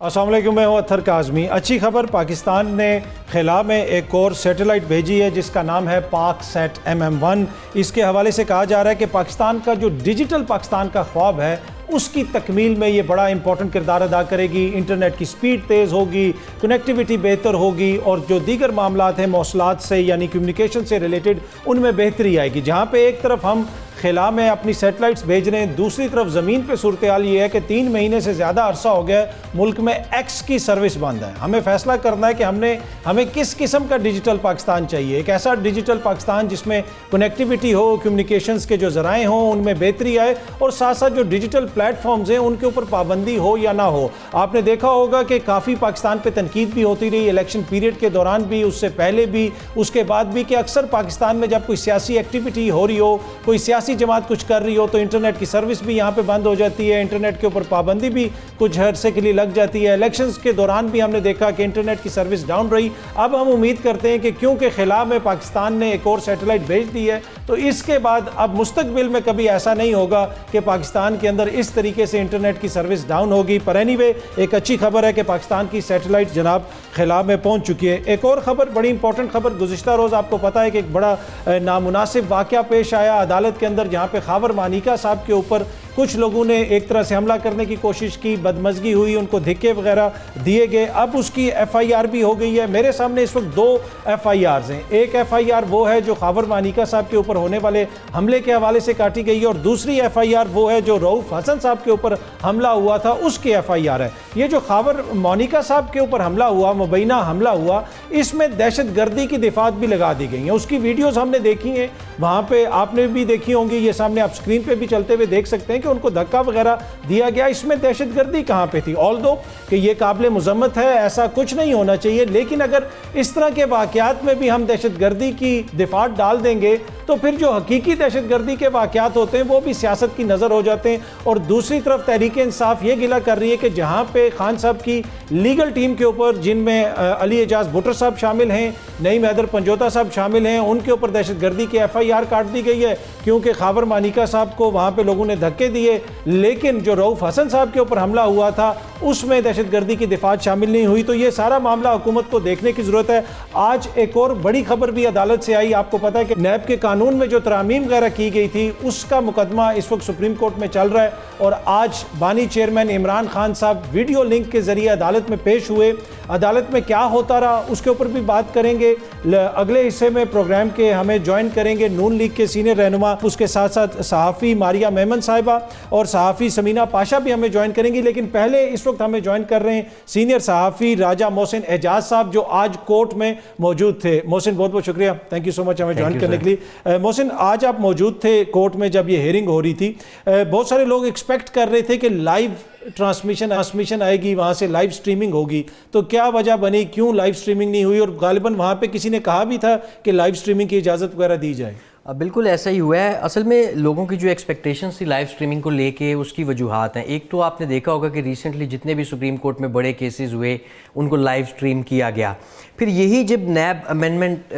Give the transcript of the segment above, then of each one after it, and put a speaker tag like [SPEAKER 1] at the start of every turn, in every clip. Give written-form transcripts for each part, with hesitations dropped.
[SPEAKER 1] अस्सलाम वालेकुम, मैं हूं अत्तर काज़मी। अच्छी खबर, पाकिस्तान ने खिला में एक और सैटेलाइट भेजी है जिसका नाम है पाक सेट MM1। इसके हवाले से कहा जा रहा है कि पाकिस्तान का जो डिजिटल पाकिस्तान का ख्वाब है उसकी तकमील में ये बड़ा इंपॉर्टेंट किरदार अदा करेगी। इंटरनेट की स्पीड तेज़ होगी, कनेक्टिविटी बेहतर होगी और जो दीगर मामलात हैं मौसलात से यानी कम्युनिकेशन से रिलेटेड उनमें बेहतरी आएगी। जहाँ पे एक तरफ हम खिला में अपनी सैटेलाइट्स भेज रहे हैं, दूसरी तरफ ज़मीन पे सूरत हाल ये है कि 3 महीने से ज़्यादा अरसा हो गया मुल्क में एक्स की सर्विस बंद है। हमें फैसला करना है कि हमें किस किस्म का डिजिटल पाकिस्तान चाहिए। एक ऐसा डिजिटल पाकिस्तान जिसमें कनेक्टिविटी हो, कम्युनिकेशंस के जो ज़राए हों उनमें बेहतरी आए और साथ साथ जो डिजिटल प्लेटफॉर्म्स हैं उनके ऊपर पाबंदी हो या ना हो। आपने देखा होगा कि काफ़ी पाकिस्तान पर तनकीद भी होती रही, इलेक्शन पीरियड के दौरान भी, उससे पहले भी, उसके बाद भी, कि अक्सर पाकिस्तान में जब कोई सियासी एक्टिविटी हो रही हो, कोई सियासी जमात कुछ कर रही हो तो इंटरनेट की सर्विस भी यहाँ पे बंद हो जाती है, इंटरनेट के ऊपर पाबंदी भी कुछ अरसे के लिए लग जाती है। इलेक्शंस के दौरान भी हमने देखा कि इंटरनेट की सर्विस डाउन रही। अब हम उम्मीद करते हैं कि क्योंकि खिला में पाकिस्तान ने एक और सैटेलाइट भेज दी है तो इसके बाद अब मुस्तकबिल में कभी ऐसा नहीं होगा कि पाकिस्तान के अंदर इस तरीके से इंटरनेट की सर्विस डाउन होगी। पर एनीवे, एक अच्छी खबर है कि पाकिस्तान की सैटेलाइट जनाब खिला में पहुँच चुकी है। एक और खबर, बड़ी इंपॉर्टेंट खबर, गुज़िश्ता रोज़ आपको पता है कि एक बड़ा नामुनासिब वाक़या पेश आया अदालत के अंदर जहाँ पे खावर मानिका साहब के ऊपर कुछ लोगों ने एक तरह से हमला करने की कोशिश की, बदमज़गी हुई, उनको धिक्के वगैरह दिए गए। अब उसकी FIR भी हो गई है। मेरे सामने इस वक्त 2 FIRs हैं। एक FIR वो है जो खावर मानिका साहब के ऊपर होने वाले हमले के हवाले से काटी गई है और दूसरी FIR वो है जो रऊफ हसन साहब के ऊपर हमला हुआ था उसकी FIR है। ये जो खावर मानिका साहब के ऊपर हमला हुआ, मुबैना हमला हुआ, इसमें दहशत गर्दी की दिफात भी लगा दी गई हैं। उसकी वीडियोज़ हमने देखी हैं, वहाँ पर आपने भी देखी होंगी, ये सामने आप स्क्रीन पे भी चलते हुए देख सकते हैं कि उनको धक्का वगैरह दिया गया। इसमें दहशतगर्दी कहाँ पे थी? ऑल्दो कि ये काबिल मुज़म्मत है, ऐसा कुछ नहीं होना चाहिए, लेकिन अगर इस तरह के वाक़यात में भी हम दहशतगर्दी की दिफात डाल देंगे तो फिर जो हकीकी दहशतगर्दी के वाक़यात होते हैं वो भी सियासत की नज़र हो जाते हैं। और दूसरी तरफ तहरीक इंसाफ ये गिला कर रही है कि जहाँ पे खान साहब की लीगल टीम के ऊपर, जिनमें अली एजाज भुट्टर साहब शामिल हैं, नईम हैदर पंजोता साहब शामिल हैं, उनके ऊपर दहशतगर्दी की FIR काट दी गई है क्योंकि खावर मानिका साहब को वहाँ पे लोगों ने धक्के दिए। लेकिन जो रऊफ हसन साहब के ऊपर हमला हुआ था उसमें दहशतगर्दी की दिफात शामिल नहीं हुई। तो ये सारा मामला हुकूमत को देखने की ज़रूरत है। आज एक और बड़ी खबर भी अदालत से आई। आपको पता है कि नैब के कानून में जो तरामीम वगैरह की गई थी उसका मुकदमा इस वक्त सुप्रीम कोर्ट में चल रहा है और आज बानी चेयरमैन इमरान खान साहब वीडियो लिंक के ज़रिए अदालत में पेश हुए। अदालत में क्या होता रहा उसके ऊपर भी बात करेंगे। अगले हिस्से में प्रोग्राम के हमें ज्वाइन करेंगे नून लीग के सीनियर रहनुमा, उसके साथ साथ सहाफ़ी मारिया मेमन साहिबा और सहाफ़ी समीना पाशा भी हमें ज्वाइन करेंगी। लेकिन पहले इस वक्त हमें ज्वाइन कर रहे हैं सीनियर सहाफ़ी राजा मोहसिन एजाज साहब जो आज कोर्ट में मौजूद थे। मोहसिन, बहुत बहुत शुक्रिया, थैंक यू सो मच हमें ज्वाइन करने के लिए। मोहसिन, आज आप मौजूद थे कोर्ट में जब ये हेयरिंग हो रही थी। बहुत सारे लोग एक्सपेक्ट कर रहे थे कि लाइव ट्रांसमिशन आएगी, वहाँ से लाइव स्ट्रीमिंग होगी, तो क्या वजह बनी, क्यों लाइव स्ट्रीमिंग नहीं हुई? और गालिबन वहाँ पे किसी ने कहा भी था कि लाइव स्ट्रीमिंग की इजाज़त वगैरह दी जाए।
[SPEAKER 2] बिल्कुल ऐसा ही हुआ है। असल में लोगों की जो एक्सपेक्टेशंस थी लाइव स्ट्रीमिंग को लेके, उसकी वजूहात हैं। एक तो आपने देखा होगा कि रिसेंटली जितने भी सुप्रीम कोर्ट में बड़े केसेस हुए उनको लाइव स्ट्रीम किया गया। फिर यही जब नैब अमेंडमेंट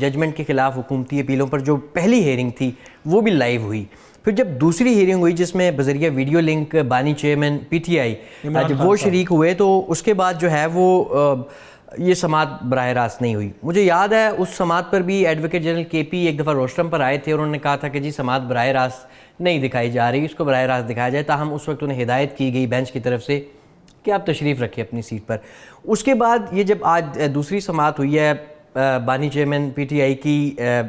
[SPEAKER 2] जजमेंट के ख़िलाफ़ हुकूमती अपीलों पर जो पहली हेयरिंग थी वो भी लाइव हुई। फिर जब दूसरी हेयरिंग हुई जिसमें बज़रिया वीडियो लिंक बानी चेयरमैन PTI जब वो शरीक हुए तो उसके बाद जो है वो ये समात बराह रास्त नहीं हुई। मुझे याद है उस समात पर भी एडवोकेट जनरल KP एक दफ़ा रोस्टम पर आए थे और उन्होंने कहा था कि जी समात बराह रास्त नहीं दिखाई जा रही, इसको बराह रास्त दिखाया जाए। ताहम उस वक्त उन्हें हिदायत की गई बेंच की तरफ से कि आप तशरीफ़ रखें अपनी सीट पर। उसके बाद ये जब आज दूसरी समात हुई है बानी चेयरमैन PTI की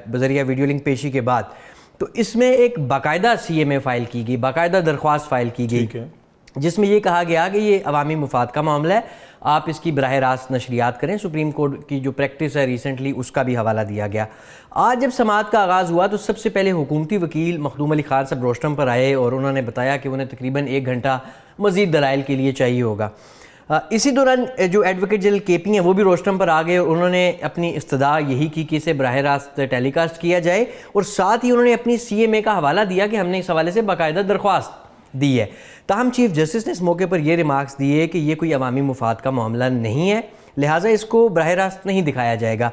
[SPEAKER 2] बज़रिया वीडियो लिंक पेशी के बाद, तो इसमें एक बाकायदा CMA फ़ाइल की गई, बाकायदा दरख्वास्त फ़ाइल की गई जिसमें ये कहा गया कि ये अवामी मुफाद का मामला है, आप इसकी बराह रास्त नशरियात करें। सुप्रीम कोर्ट की जो प्रैक्टिस है रिसेंटली उसका भी हवाला दिया गया। आज जब समात का आगाज़ हुआ तो सबसे पहले हुकूमती वकील मखदूम अली खान साहब रोस्टम पर आए और उन्होंने बताया कि उन्हें तकरीबन 1 घंटा मज़ीद दलाइल के लिए चाहिए होगा। इसी दौरान जो एडवोकेट जनरल KP हैं वो भी रोस्टम पर आ गए और उन्होंने अपनी इस्तदा यही की कि इसे बराह रास्त टेलीकास्ट किया जाए और साथ ही उन्होंने अपनी CMA का हवाला दिया कि हमने इस हवाले से बाकायदा दरख्वास्त दी है। ताहम चीफ जस्टिस ने इस मौके पर यह रिमार्क्स दिए कि ये कोई अवामी मुफाद का मामला नहीं है, लिहाजा इसको बराह रास्त नहीं दिखाया जाएगा।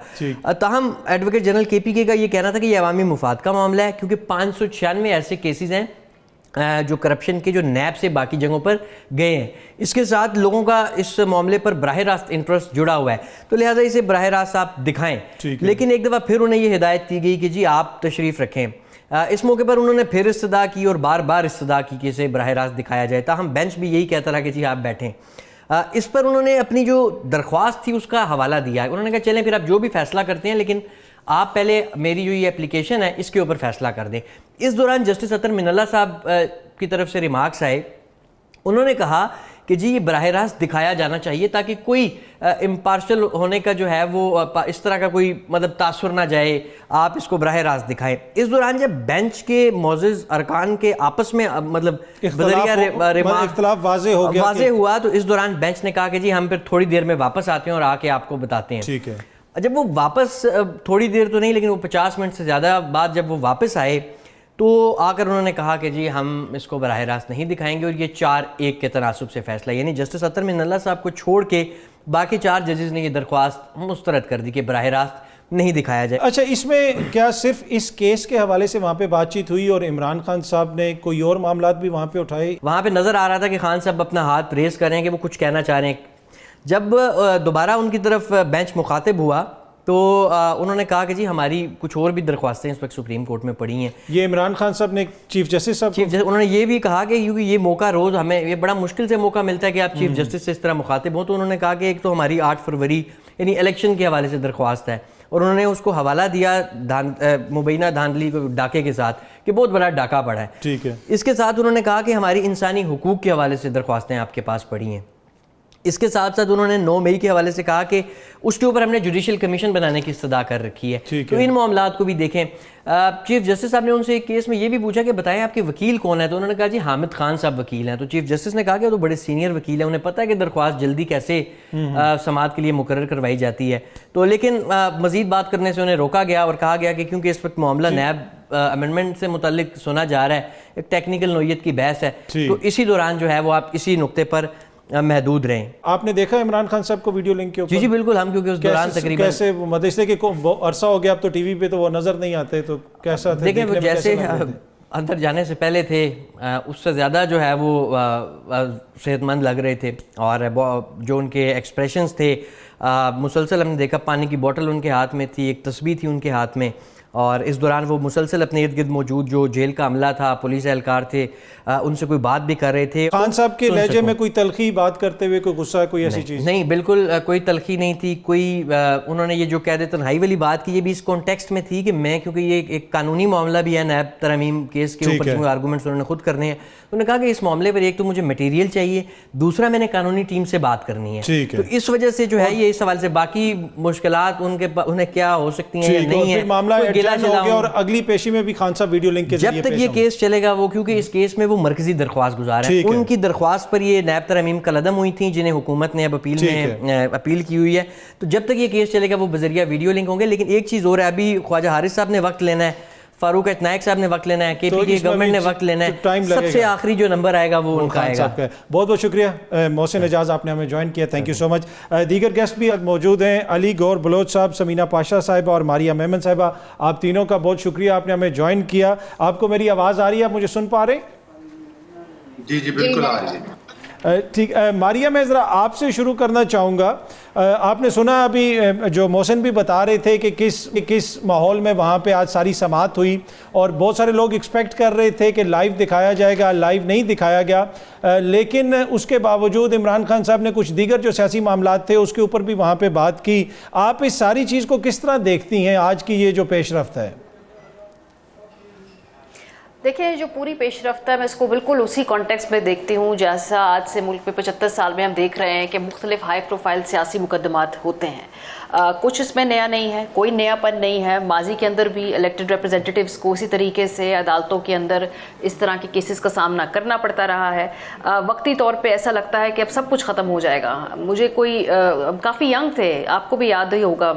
[SPEAKER 2] ताहम एडवोकेट जनरल KP का ये कहना था कि यह अवामी मुफाद का मामला है क्योंकि 596 ऐसे केसेस हैं जो करप्शन के जो नैब से बाकी जगहों पर गए हैं। इसके साथ लोगों का इस मामले पर बराह रास्त इंटरेस्ट जुड़ा हुआ है, तो लिहाजा इसे बराह रास्त आप दिखाएं। लेकिन एक दफ़ा फिर उन्हें ये हिदायत की गई कि जी आप तशरीफ़ रखें। इस मौके पर उन्होंने फिर इस्तदा की और बार बार इस्तदा की कि इसे बराह रास्त दिखाया जाए। ताहम बेंच भी यही कहता रहा कि जी आप बैठें। इस पर उन्होंने अपनी जो दरख्वास्त थी उसका हवाला दिया है। उन्होंने कहा चलें फिर आप जो भी फैसला करते हैं, लेकिन आप पहले मेरी जो ये एप्लीकेशन है इसके ऊपर फैसला कर दें। इस दौरान जस्टिस अतर मिनल्ला साहब की तरफ से रिमार्क्स आए। उन्होंने कहा कि जी ये बराह रास्त दिखाया जाना चाहिए ताकि कोई इम्पार्शल होने का जो है वो इस तरह का कोई मतलब तासुर ना जाए, आप इसको बराह रास्त दिखाएं। इस दौरान जब बेंच के मौजूद अरकान के आपस में मतलब
[SPEAKER 1] इख्तिलाफ वाज़े
[SPEAKER 2] हुआ, तो इस दौरान बेंच ने कहा कि जी हम फिर थोड़ी देर में वापस आते हैं और आके आपको बताते हैं।
[SPEAKER 1] ठीक है।
[SPEAKER 2] जब वो वापस, थोड़ी देर तो नहीं लेकिन वो 50 मिनट से ज़्यादा बाद जब वो वापस आए तो आकर उन्होंने कहा कि जी हम इसको बराह रास्त नहीं दिखाएंगे और ये 4-1 के तनासुब से फैसला, यानी जस्टिस अतर मिनल्ला साहब को छोड़ के बाकी 4 जजेस ने ये दरख्वास्त मुस्तरद कर दी कि बराह रास्त नहीं दिखाया जाए।
[SPEAKER 1] अच्छा, इसमें क्या सिर्फ इस केस के हवाले से वहाँ पे बातचीत हुई और इमरान खान साहब ने कोई और मामला भी वहाँ पे उठाए?
[SPEAKER 2] वहाँ पे नज़र आ रहा था कि खान साहब अपना हाथ रेस कर रहे हैं कि वो कुछ कहना चाह रहे हैं। जब दोबारा उनकी तरफ बेंच मुखातिब हुआ तो उन्होंने कहा कि जी हमारी कुछ और भी दरख्वास्तें इस वक्त सुप्रीम कोर्ट में पड़ी हैं।
[SPEAKER 1] ये इमरान खान साहब ने चीफ जस्टिस साहब
[SPEAKER 2] उन्होंने ये भी कहा कि क्योंकि ये मौका रोज़ हमें, ये बड़ा मुश्किल से मौका मिलता है कि आप चीफ जस्टिस से इस तरह मुखातिब हो, तो उन्होंने कहा कि एक तो हमारी 8 फरवरी यानी इलेक्शन के हवाले से दरख्वास्त है और उन्होंने उसको हवाला दिया मुबैना धांधली को डाके के साथ कि बहुत बड़ा डाका पड़ा है।
[SPEAKER 1] ठीक है।
[SPEAKER 2] इसके साथ उन्होंने कहा कि हमारी इंसानी हुकूक के हवाले से दरख्वास्तें आपके पास पड़ी हैं। इसके साथ साथ उन्होंने 9 मई के हवाले से कहा कि उसके ऊपर हमने जुडिशल कमीशन बनाने की इस्तदा कर रखी है। तो इन मामलात को भी देखें। चीफ जस्टिस साहब ने उनसे एक केस में ये भी पूछा कि बताएं आपके वकील कौन है, तो उन्होंने कहा जी हामिद खान साहब वकील हैं। तो चीफ जस्टिस ने कहा कि वो तो बड़े सीनियर वकील हैं, उन्हें पता है कि दरख्वास्त जल्दी कैसे समाअत के लिए मुकर्रर करवाई जाती है। तो लेकिन मजीद बात करने से उन्हें रोका गया और कहा गया कि क्योंकि इस वक्त मामला नैब अमेंडमेंट से मुताल्लिक सुना जा रहा है, एक टेक्निकल नोयत की बहस है, तो इसी दौरान जो है वो आप इसी नुक्ते पर महदूद रहें।
[SPEAKER 1] आपने देखा इमरान खान साहब को वीडियो लिंक के ऊपर?
[SPEAKER 2] जी बिल्कुल, हम क्योंकि उस दौरान तकरीबन
[SPEAKER 1] कैसे मदरसे के अरसा हो गया, अब तो टीवी पे तो वो नजर नहीं आते, तो कैसा था?
[SPEAKER 2] देखिए वो जैसे अंदर जाने से पहले थे उससे ज़्यादा जो है वो सेहतमंद लग रहे थे और जो उनके एक्सप्रेशंस थे मुसलसल हमने देखा, पानी की बोतल उनके हाथ में थी, एक तस्बीह थी उनके हाथ में, और इस दौरान वो मुसलसल अपने इर्द गिर्द मौजूद जो जेल का अमला था, पुलिस एहलकार थे, उनसे कोई बात भी कर रहे थे।
[SPEAKER 1] खान साहब के लहजे में कोई तलखी बात करते हुए कोई गुस्सा, कोई ऐसी चीज़
[SPEAKER 2] नहीं, बिल्कुल कोई तलखी नहीं थी। कोई उन्होंने ये जो कह दे तन्हाई वाली बात की, ये भी इस कॉन्टेक्स्ट में थी कि मैं, क्योंकि ये एक कानूनी मामला भी है, नैब तरमीम केस के ऊपर जो आर्गूमेंट्स उन्होंने खुद करने हैं, उन्होंने कहा कि इस मामले पर एक तो मुझे मटीरियल चाहिए, दूसरा मैंने कानूनी टीम से बात करनी है। तो इस वजह से जो है ये इस सवाल से बाकी मुश्किलात उन्हें क्या हो सकती हैं या नहीं है,
[SPEAKER 1] मामला और अगली पेशी में भी खान साहब वीडियो लिंक के
[SPEAKER 2] जब तक ये केस चलेगा वो, क्योंकि इस केस में वो मरकजी दरख्वास्त गुजार है, उनकी दरख्वास्त पर ये नैब तरमीम कलदम हुई थी जिन्हें हुकूमत ने अब अपील में अपील की हुई है। तो जब तक ये केस चलेगा वो बजरिया वीडियो लिंक होंगे। लेकिन एक चीज़ और है, अभी ख्वाजा हारिस साहब ने वक्त लेना है, फारूक नायक साहब ने वक्त लेना है, केपी की गवर्नमेंट ने वक्त लेना है, सबसे आखिरी जो नंबर आएगा वो उनका आएगा।
[SPEAKER 1] बहुत बहुत शुक्रिया मोहसिन एजाज, आपने हमें ज्वाइन किया, थैंक यू सो मच। दीगर गेस्ट भी मौजूद हैं, अली गौर बलोच साहब, समीना पाशा साहिबा और मारिया मेमन साहिबा, आप तीनों का बहुत शुक्रिया, आपने हमें ज्वाइन किया। आपको मेरी आवाज़ आ रही है, आप मुझे सुन पा रहे हैं?
[SPEAKER 3] जी जी बिल्कुल आ रही है।
[SPEAKER 1] ठीक, मारिया मैं ज़रा आपसे शुरू करना चाहूँगा। आपने सुना अभी जो मोहसिन भी बता रहे थे कि किस माहौल में वहाँ पे आज सारी समाअत हुई और बहुत सारे लोग एक्सपेक्ट कर रहे थे कि लाइव दिखाया जाएगा, लाइव नहीं दिखाया गया, लेकिन उसके बावजूद इमरान खान साहब ने कुछ दीगर जो सियासी मामलात थे उसके ऊपर भी वहाँ पे बात की। आप इस सारी चीज़ को किस तरह देखती हैं, आज की ये जो पेशरफ्त है?
[SPEAKER 4] देखिए, जो पूरी पेशरफ्त है मैं इसको बिल्कुल उसी कॉन्टेक्स्ट में देखती हूँ जैसा आज से मुल्क में 75 साल में हम देख रहे हैं कि मुख्तलिफ हाई प्रोफाइल सियासी मुकदमात होते हैं। कुछ इसमें नया नहीं है, कोई नयापन नहीं है। माजी के अंदर भी इलेक्टेड रिप्रेजेंटेटिव्स को इसी तरीके से अदालतों के अंदर इस तरह के केसेस का सामना करना पड़ता रहा है। वक्ती तौर पे ऐसा लगता है कि अब सब कुछ ख़त्म हो जाएगा। मुझे कोई काफ़ी यंग थे, आपको भी याद ही होगा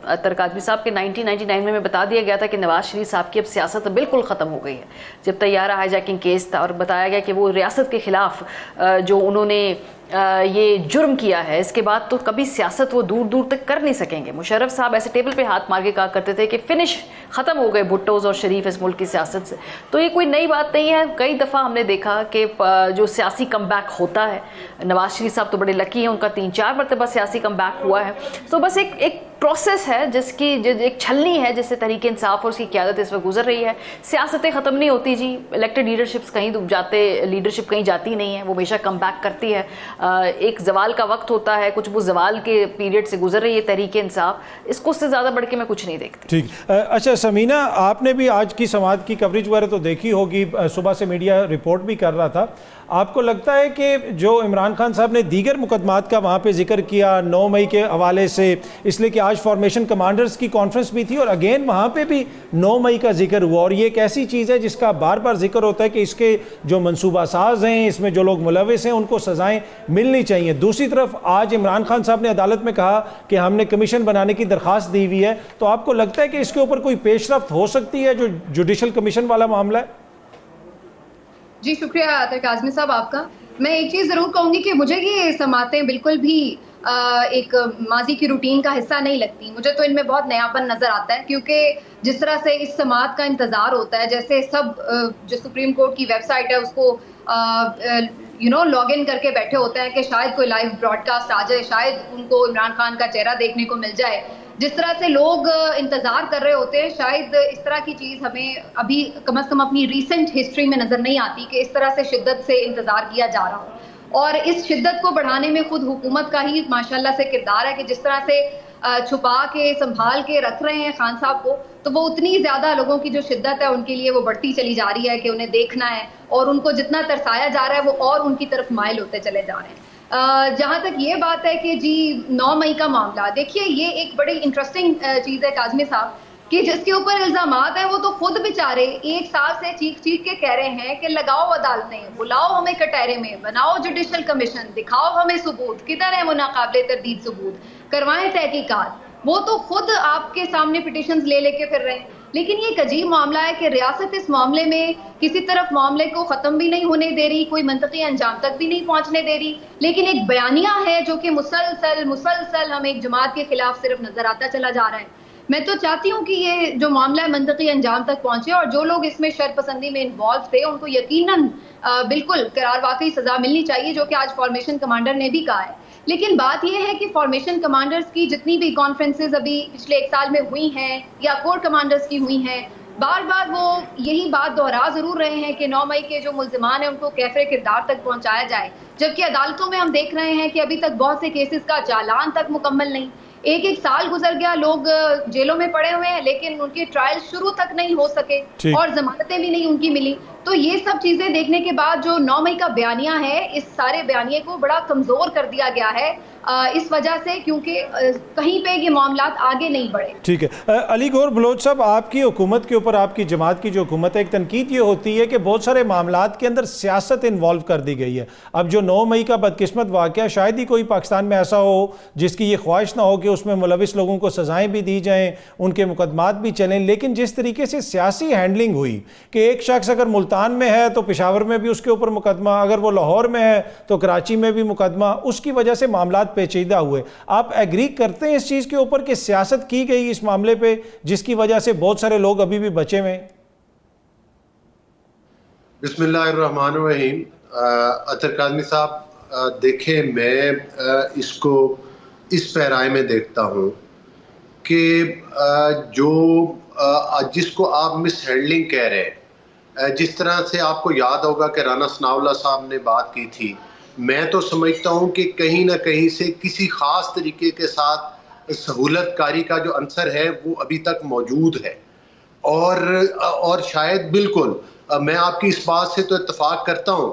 [SPEAKER 4] अतर काज़मी साहब के 1999 में बता दिया गया था कि नवाज शरीफ साहब की अब सियासत बिल्कुल ख़त्म हो गई है। जब तैयारा हाईजैकिंग केस था और बताया गया कि वो रियासत के खिलाफ जो उन्होंने ये जुर्म किया है, इसके बाद तो कभी सियासत वो दूर दूर तक कर नहीं सकेंगे। मुशर्रफ साहब ऐसे टेबल पे हाथ मार के कहा करते थे कि फिनिश ख़त्म हो गए भुट्टोज और शरीफ इस मुल्क की सियासत से। तो ये कोई नई बात नहीं है। कई दफ़ा हमने देखा कि जो सियासी कमबैक होता है, नवाज शरीफ साहब तो बड़े लकी हैं, उनका 3-4 मरतबा सियासी कमबैक हुआ है। तो बस एक प्रोसेस है जिसकी एक छलनी है जिससे तहरीक इंसाफ और उसकी क़यादत इस वक्त गुजर रही है। सियासतें ख़त्म नहीं होती जी, इलेक्टेड लीडरशिप्स लीडरशिप कहीं जाती नहीं है, वो हमेशा कम बैक करती है। एक जवाल का वक्त होता है, कुछ वो जवाल के पीरियड से गुजर रही है तहरीक इंसाफ, इसको उससे ज़्यादा बढ़ के मैं कुछ नहीं देखती।
[SPEAKER 1] ठीक। अच्छा समीना, आपने भी आज की समात की कवरेज वगैरह तो देखी होगी, सुबह से मीडिया रिपोर्ट भी कर रहा था। आपको लगता है कि जो इमरान खान साहब ने दीगर मुकदमात का वहाँ पे जिक्र किया 9 मई के हवाले से, इसलिए कि आज फॉर्मेशन कमांडर्स की कॉन्फ्रेंस भी थी और अगेन वहाँ पे भी 9 मई का जिक्र हुआ, और ये एक ऐसी चीज़ है जिसका बार बार जिक्र होता है कि इसके जो मनसूबा साज हैं, इसमें जो लोग मुलविस हैं, उनको सज़ाएँ मिलनी चाहिए। दूसरी तरफ आज इमरान खान साहब ने अदालत में कहा कि हमने कमीशन बनाने की दरख्वास्त दी हुई है, तो आपको लगता है कि इसके ऊपर कोई पेशरफ्त हो सकती है जो जुडिशल कमीशन वाला मामला है?
[SPEAKER 5] जी शुक्रिया अतर काज़मी साहब आपका। मैं एक चीज़ ज़रूर कहूँगी कि मुझे ये समातें बिल्कुल भी एक माजी की रूटीन का हिस्सा नहीं लगती। मुझे तो इनमें बहुत नयापन नज़र आता है, क्योंकि जिस तरह से इस समात का इंतज़ार होता है, जैसे सब जो सुप्रीम कोर्ट की वेबसाइट है उसको लॉग इन करके बैठे होते हैं कि शायद कोई लाइव ब्रॉडकास्ट आ जाए, शायद उनको इमरान खान का चेहरा देखने को मिल जाए। जिस तरह से लोग इंतज़ार कर रहे होते हैं, शायद इस तरह की चीज़ हमें अभी कम से कम अपनी रीसेंट हिस्ट्री में नज़र नहीं आती कि इस तरह से शिद्दत से इंतज़ार किया जा रहा हो। और इस शिद्दत को बढ़ाने में खुद हुकूमत का ही माशाल्लाह से किरदार है कि जिस तरह से छुपा के संभाल के रख रहे हैं खान साहब को, तो वो उतनी ज़्यादा लोगों की जो शिद्दत है उनके लिए वो बढ़ती चली जा रही है कि उन्हें देखना है, और उनको जितना तरसाया जा रहा है वो और उनकी तरफ माइल होते चले जा रहे हैं। जहाँ तक ये बात है कि जी 9 मई का मामला, देखिए ये एक बड़ी इंटरेस्टिंग चीज़ है काज़मी साहब कि जिसके ऊपर इल्ज़ामात हैं वो तो खुद बेचारे 1 साल से चीख चीख के कह रहे हैं कि लगाओ अदालतें, बुलाओ हमें कटहरे में, बनाओ जुडिशल कमीशन, दिखाओ हमें सबूत, किधर है वो नाकाबिले तरदीद सबूत, करवाएं तहकीकात। वो तो खुद आपके सामने पिटिशंस ले लेके फिर रहे हैं। लेकिन ये एक अजीब मामला है कि रियासत इस मामले में किसी तरफ मामले को ख़त्म भी नहीं होने दे रही, कोई मंतकी अंजाम तक भी नहीं पहुंचने दे रही, लेकिन एक बयानिया है जो कि मुसलसल हमें एक जमात के खिलाफ सिर्फ नजर आता चला जा रहा है। मैं तो चाहती हूँ कि ये जो मामला है मंतकी अंजाम तक पहुंचे, और जो लोग इसमें शरपसंदी में इन्वॉल्व थे उनको यकीनन बिल्कुल करार वाकई सजा मिलनी चाहिए, जो कि आज फॉर्मेशन कमांडर ने भी कहा है। लेकिन बात यह है कि फॉर्मेशन कमांडर्स की जितनी भी कॉन्फ्रेंसेज अभी पिछले 1 साल में हुई हैं या कोर कमांडर्स की हुई हैं, बार बार वो यही बात दोहरा जरूर रहे हैं कि 9 मई के जो मुल्जिमान हैं उनको कैफरे किरदार तक पहुंचाया जाए, जबकि अदालतों में हम देख रहे हैं कि अभी तक बहुत से केसेस का चालान तक मुकम्मल नहीं। 1 साल गुजर गया, लोग जेलों में पड़े हुए हैं, लेकिन उनके ट्रायल शुरू तक नहीं हो सके और जमानतें भी नहीं उनकी मिली। तो ये सब चीजें देखने के बाद जो 9 मई का बयानिया है, इस सारे बयानिए को बड़ा कमजोर कर दिया गया है इस वजह से, क्योंकि कहीं पे ये मामलात आगे नहीं बढ़े।
[SPEAKER 1] ठीक है। अली गौहर बलोच साहब, आपकी हुकूमत के ऊपर, आपकी जमात की जो हुकूमत है, एक तनकीद ये होती है कि बहुत सारे मामलात के अंदर सियासत इन्वॉल्व कर दी गई है। अब जो 9 मई का बदकिस्मत वाक़या, शायद ही कोई पाकिस्तान में ऐसा हो जिसकी ये ख्वाहिश ना हो कि उसमें मुलविस लोगों को सज़ाएँ भी दी जाएँ, उनके मुकदमात भी चलें, लेकिन जिस तरीके से सियासी हैंडलिंग हुई कि एक शख्स अगर मुल्तान में है तो पेशावर में भी उसके ऊपर मुकदमा, अगर वो लाहौर में है तो कराची में भी मुकदमा, उसकी वजह से मामलात पेचीदा हुए। आप एग्री करते हैं इस चीज़ के ऊपर कि सियासत की गई इस मामले पे, जिसकी वजह से बहुत सारे लोग अभी भी बचे हुए हैं?
[SPEAKER 3] बिस्मिल्लाहिर्रहमानिर्रहीम। अतर काज़मी साहब, देखें, मैं इसको इस पैराए में देखता हूँ कि जिसको आप मिस हैंडलिंग कह रहे हैं, जिस तरह से आपको याद होगा कि राना सनाउल्लाह साहब ने बात की थी, मैं तो समझता हूँ कि कहीं ना कहीं से किसी ख़ास तरीके के साथ सहूलत कारी का जो अंसर है वो अभी तक मौजूद है। और शायद बिल्कुल मैं आपकी इस बात से तो इत्तफाक करता हूँ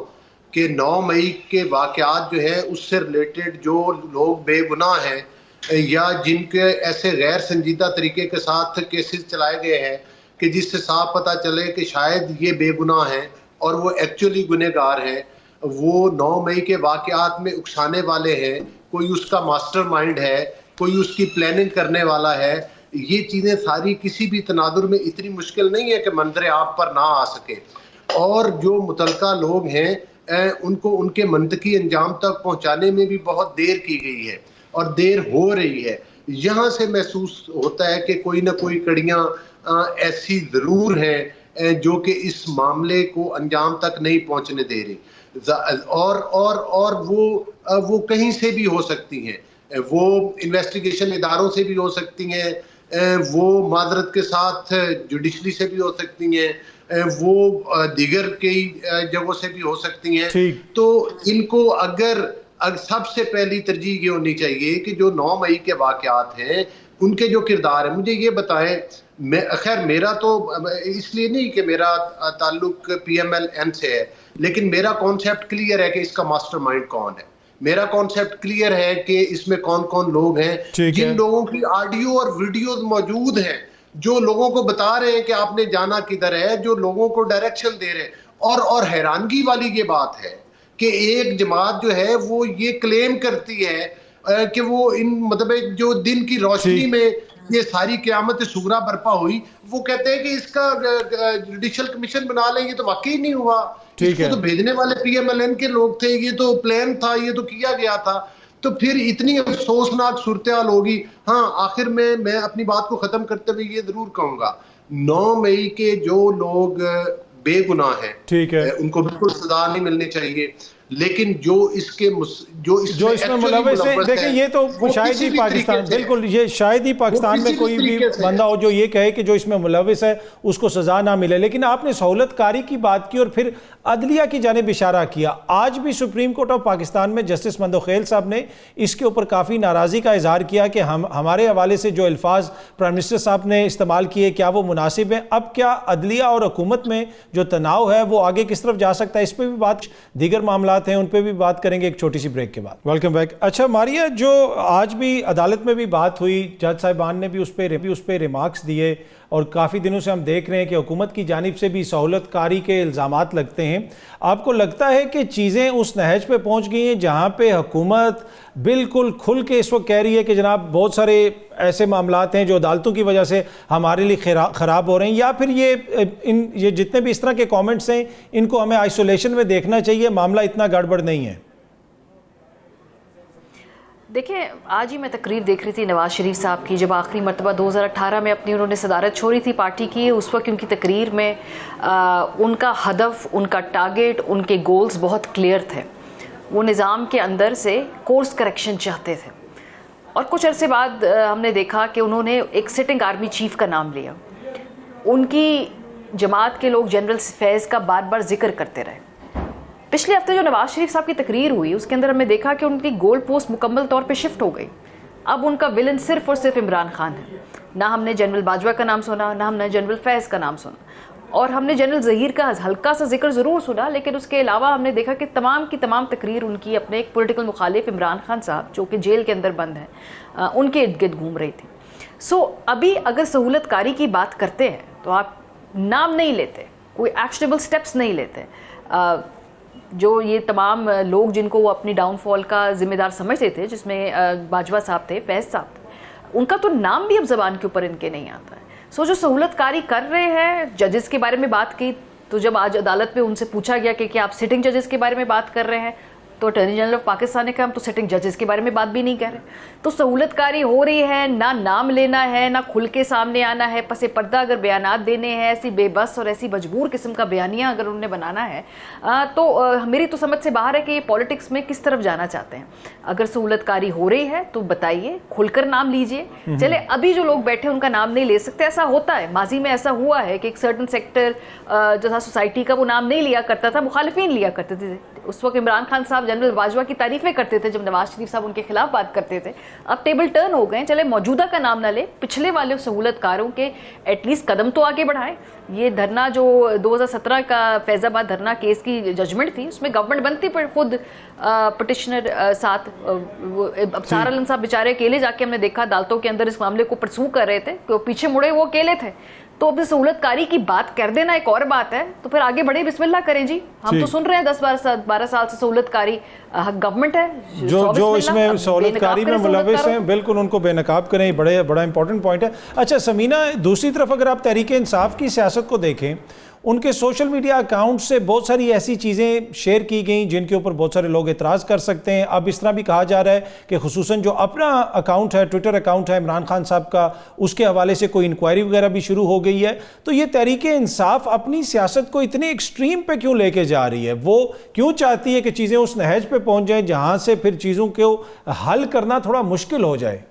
[SPEAKER 3] कि 9 मई के वाक़यात जो है उससे रिलेटेड जो लोग बेगुनाह हैं या जिनके ऐसे गैर संजीदा तरीके के साथ केसेस चलाए गए हैं कि जिससे साफ पता चले कि शायद ये बेगुनाह हैं और वो एक्चुअली गुनहगार हैं, वो 9 मई के वाक़यात में उकसाने वाले हैं, कोई उसका मास्टरमाइंड है, कोई उसकी प्लानिंग करने वाला है। ये चीज़ें सारी किसी भी तनाजुर में इतनी मुश्किल नहीं है कि मंजर आप पर ना आ सके। और जो मुतलका लोग हैं उनको उनके मंतकी अंजाम तक पहुंचाने में भी बहुत देर की गई है और देर हो रही है। यहाँ से महसूस होता है कि कोई ना कोई कड़ियाँ ऐसी ज़रूर हैं जो कि इस मामले को अंजाम तक नहीं पहुंचने दे रही, और वो कहीं से भी हो सकती हैं, वो इन्वेस्टिगेशन इदारों से भी हो सकती हैं, वो माजरत के साथ जुडिशरी से भी हो सकती हैं, वो दीगर कई जगहों से भी हो सकती हैं। तो इनको अगर सबसे पहली तरजीह ये होनी चाहिए कि जो 9 मई के वाक़यात हैं उनके जो किरदार है, मुझे ये बताएं। खैर मेरा तो इसलिए नहीं कि मेरा ताल्लुक PMLN से है, लेकिन मेरा कॉन्सेप्ट क्लियर है कि इसका मास्टरमाइंड कौन है। मेरा कॉन्सेप्ट क्लियर है कि इसमें कौन कौन लोग हैं, जिन लोगों की ऑडियो और वीडियोस मौजूद हैं, जो लोगों को बता रहे हैं कि आपने जाना किधर है, जो लोगों को डायरेक्शन दे रहे हैं। और हैरानगी वाली ये बात है कि एक जमात जो है वो ये क्लेम करती है कि वो इन मतलब जो दिन की रोशनी में ये सारी क़यामत सुगरा बर्पा हुई, वो कहते हैं कि इसका जुडिशल कमीशन बना लें। ये तो वाकई नहीं हुआ, इसको तो भेजने वाले PMLN के लोग थे, ये तो प्लान था, ये तो किया गया था। तो फिर इतनी अफसोसनाक सूरत हाल होगी। हाँ, आखिर में मैं अपनी बात को ख़त्म करते हुए ये ज़रूर कहूँगा, 9 मई के जो लोग बेगुनाह हैं, ठीक है, उनको बिल्कुल सजा नहीं मिलनी चाहिए, लेकिन जो इसमें मुलव्वस है, देखिए
[SPEAKER 1] ये तो शायद ही पाकिस्तान, बिल्कुल ये शायद ही पाकिस्तान में कोई भी बंदा हो जो ये कहे कि जो इसमें मुलव्वस है उसको सजा ना मिले। लेकिन आपने सहूलतकारी की बात की और फिर अदलिया की जानिब इशारा किया। आज भी सुप्रीम कोर्ट ऑफ पाकिस्तान में जस्टिस मंदोखेल साहब ने इसके ऊपर काफ़ी नाराज़गी का इजहार किया कि हमारे हवाले से जो अल्फाज प्राइम मिनिस्टर साहब ने इस्तेमाल किए क्या वो मुनासिब हैं। अब क्या अदलिया और हुकूमत में जो तनाव है वो आगे किस तरफ जा सकता है, इस पर भी बात, दीगर मामला हैं उन पे भी बात करेंगे एक छोटी सी ब्रेक के बाद। Welcome back. अच्छा मारिया, जो आज भी अदालत में भी बात हुई, जज साहिबान ने भी उस पर रिमार्क्स दिए और काफ़ी दिनों से हम देख रहे हैं कि हुकूमत की जानिब से भी सहूलतकारी के इल्ज़ामात लगते हैं। आपको लगता है कि चीज़ें उस नहज पे पहुंच गई हैं जहां पे हुकूमत बिल्कुल खुल के इस वक्त कह रही है कि जनाब बहुत सारे ऐसे मामलात हैं जो अदालतों की वजह से हमारे लिए ख़राब हो रहे हैं, या फिर ये जितने भी इस तरह के कमेंट्स हैं इनको हमें आइसोलेशन में देखना चाहिए, मामला इतना गड़बड़ नहीं है?
[SPEAKER 4] देखिए, आज ही मैं तकरीर देख रही थी नवाज शरीफ साहब की, जब आखिरी मरतबा 2018 में अपनी उन्होंने सदारत छोड़ी थी पार्टी की। उस वक्त उनकी तकरीर में उनका हदफ, उनका टारगेट, उनके गोल्स बहुत क्लियर थे। वो निज़ाम के अंदर से कोर्स करेक्शन चाहते थे। और कुछ अरसे बाद हमने देखा कि उन्होंने एक सिटिंग आर्मी चीफ का नाम लिया। उनकी जमात के लोग जनरल फैज़ का बार बार जिक्र करते रहे। पिछले हफ्ते जो नवाज शरीफ साहब की तकरीर हुई उसके अंदर हमने देखा कि उनकी गोल पोस्ट मुकम्मल तौर पे शिफ्ट हो गई। अब उनका विलन सिर्फ और सिर्फ इमरान खान है। ना हमने जनरल बाजवा का नाम सुना, ना हमने जनरल फैज़ का नाम सुना, और हमने जनरल ज़हीर का हल्का सा जिक्र ज़रूर सुना, लेकिन उसके अलावा हमने देखा कि तमाम की तमाम तकरीर उनकी अपने एक पॉलिटिकल मुखालिफ इमरान खान साहब जो कि जेल के अंदर बंद हैं उनके इर्द गिर्द घूम रही थी। सो अभी अगर सहूलतकारी की बात करते हैं तो आप नाम नहीं लेते, कोई एक्शनेबल स्टेप्स नहीं लेते। जो ये तमाम लोग जिनको वो अपनी डाउनफॉल का जिम्मेदार समझते थे, जिसमें बाजवा साहब थे, फैज़ साहब थे, उनका तो नाम भी अब ज़बान के ऊपर इनके नहीं आता है। सो जो सहूलतकारी कर रहे हैं, जजेस के बारे में बात की, तो जब आज अदालत में उनसे पूछा गया कि क्या आप सिटिंग जजेस के बारे में बात कर रहे हैं, तो अटॉर्नी जनरल ऑफ पाकिस्तान ने कहा हम तो सिटिंग जजेस के बारे में बात भी नहीं कर रहे। तो सहूलतकारी हो रही है, ना नाम लेना है, ना खुल के सामने आना है, पसे पर्दा अगर बयानात देने हैं, ऐसी बेबस और ऐसी मजबूर किस्म का बयानिया अगर उन्हें बनाना है तो मेरी तो समझ से बाहर है कि ये पॉलिटिक्स में किस तरफ जाना चाहते हैं। अगर सहूलतकारी हो रही है तो बताइए, खुलकर नाम लीजिए। चले अभी जो लोग बैठे उनका नाम नहीं ले सकते, ऐसा होता है, माजी में ऐसा हुआ है कि एक सर्टन सेक्टर जो था सोसाइटी का वो नाम नहीं लिया करता था, मुखालिफिन लिया करते थे। उस वक्त इमरान खान साहब जनरल बाजवा की तारीफें करते थे जब नवाज शरीफ साहब उनके खिलाफ बात करते थे। अब टेबल टर्न हो गए, चले मौजूदा का नाम ना ले, पिछले वाले सहूलतकारों के एटलीस्ट कदम तो आगे बढ़ाएं। ये धरना जो 2017 का फैज़ाबाद धरना केस की जजमेंट थी, उसमें गवर्नमेंट बनती पर खुद पटिशनर साथ अबसार आलम साहब बेचारे अकेले जाके हमने देखा अदालतों के अंदर इस मामले को परसू कर रहे थे, क्यों पीछे मुड़े वो अकेले थे। तो अब सहूलतकारी की बात कर देना एक और बात है, तो फिर आगे बढ़े, बिस्मिल्लाह करें जी। हम तो सुन रहे हैं 10-12 साल से सहूलतकारी गवर्नमेंट है
[SPEAKER 1] जो इसमें सहूलतकारी में मुलव्वस हैं, बिल्कुल उनको बेनकाब करें, बड़ा इंपॉर्टेंट पॉइंट है। अच्छा समीना, दूसरी तरफ अगर आप तहरीक इंसाफ की सियासत को देखें, उनके सोशल मीडिया अकाउंट से बहुत सारी ऐसी चीज़ें शेयर की गई जिनके ऊपर बहुत सारे लोग एतराज़ कर सकते हैं। अब इस तरह भी कहा जा रहा है कि खुसूसन जो अपना अकाउंट है, ट्विटर अकाउंट है इमरान खान साहब का, उसके हवाले से कोई इंक्वायरी वगैरह भी शुरू हो गई है। तो ये तहरीक इंसाफ अपनी सियासत को इतने एक्सट्रीम पे क्यों लेके जा रही है? वो क्यों चाहती है कि चीज़ें उस नहज पे पहुंच जाएं जहां से फिर चीज़ों को हल करना थोड़ा मुश्किल हो जाए?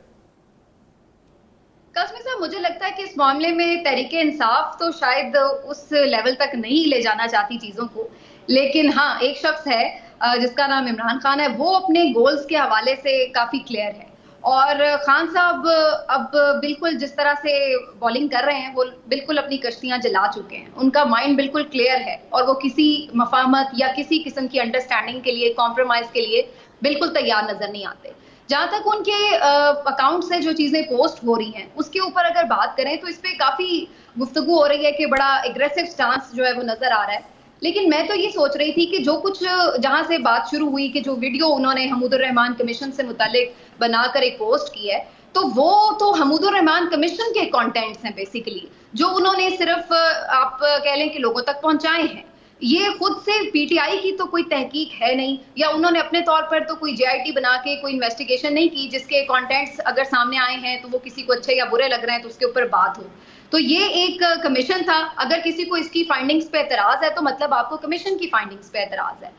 [SPEAKER 5] काज़मी साहब, मुझे लगता है कि इस मामले में तहरीक इंसाफ तो शायद उस लेवल तक नहीं ले जाना चाहती चीज़ों को, लेकिन हाँ, एक शख्स है जिसका नाम इमरान खान है, वो अपने गोल्स के हवाले से काफ़ी क्लियर है। और खान साहब अब बिल्कुल जिस तरह से बॉलिंग कर रहे हैं, वो बिल्कुल अपनी कश्तियां जला चुके हैं। उनका माइंड बिल्कुल क्लियर है और वो किसी मफाहमत या किसी किस्म की अंडरस्टैंडिंग के लिए, कॉम्प्रोमाइज़ के लिए बिल्कुल तैयार नजर नहीं आते। जहां तक उनके अकाउंट से जो चीजें पोस्ट हो रही हैं, उसके ऊपर अगर बात करें तो इस पे काफी गुफ्तगू हो रही है कि बड़ा एग्रेसिव स्टांस जो है वो नजर आ रहा है। लेकिन मैं तो ये सोच रही थी कि जो कुछ जहां से बात शुरू हुई कि जो वीडियो उन्होंने हमीदुर रहमान कमीशन से मुतालिक बनाकर एक पोस्ट की है, तो वो तो हमीदुर रहमान कमीशन के कंटेंट्स हैं बेसिकली, जो उन्होंने सिर्फ आप कह लें कि लोगों तक पहुंचाए हैं। ये खुद से पीटीआई की तो कोई तहकीक है नहीं, या उन्होंने अपने तौर पर तो कोई जेआईटी बना के कोई इन्वेस्टिगेशन नहीं की जिसके कंटेंट्स अगर सामने आए हैं तो वो किसी को अच्छे या बुरे लग रहे हैं तो उसके ऊपर बात हो। तो ये एक कमीशन था, अगर किसी को इसकी फाइंडिंग्स पे एतराज है तो मतलब आपको कमीशन की फाइंडिंग्स पे एतराज है।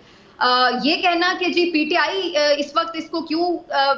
[SPEAKER 5] ये कहना कि जी पीटीआई इस वक्त इसको क्यों